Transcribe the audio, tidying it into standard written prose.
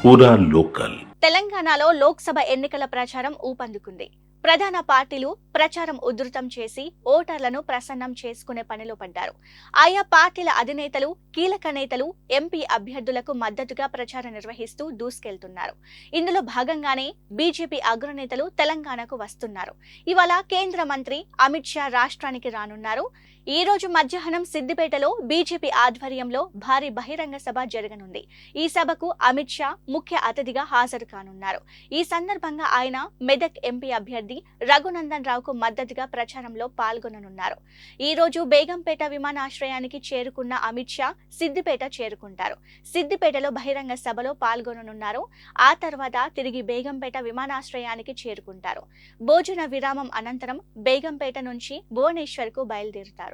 పూరా లోకల్. తెలంగాణలో లోక్సభ ఎన్నికల ప్రచారం ఊపందుకుంది. ప్రధాన పార్టీలు ప్రచారం ఉధృతం చేసి ఓటర్లను ప్రసన్నం చేసుకునే పనిలో పడ్డారు. ఆయా పార్టీల అధినేతలు, కీలక నేతలు ఎంపీ అభ్యర్థులకు మద్దతుగా ప్రచారం నిర్వహిస్తూ దూసుకెళ్తున్నారు. ఇందులో భాగంగానే బీజేపీ అగ్రనేతలు తెలంగాణకు వస్తున్నారు. ఇవాళ కేంద్ర మంత్రి అమిత్ షా రాష్ట్రానికి రానున్నారు. ఈ రోజు మధ్యాహ్నం సిద్దిపేటలో బీజేపీ ఆధ్వర్యంలో భారీ బహిరంగ సభ జరగనుంది. ఈ సభకు అమిత్ షా ముఖ్య అతిథిగా హాజరు కానున్నారు. ఈ సందర్భంగా ఆయన మెదక్ ఎంపీ అభ్యర్థి రఘునందన్ రావుకు మద్దతుగా ప్రచారంలో పాల్గొననున్నారు. ఈ రోజు బేగంపేట విమానాశ్రయానికి చేరుకున్న అమిత్ షా సిద్దిపేట చేరుకుంటారు. సిద్దిపేటలో బహిరంగ సభలో పాల్గొననున్నారు. ఆ తర్వాత తిరిగి బేగంపేట విమానాశ్రయానికి చేరుకుంటారు. భోజన విరామం అనంతరం బేగంపేట నుంచి భువనేశ్వర్ కు బయలుదేరుతారు.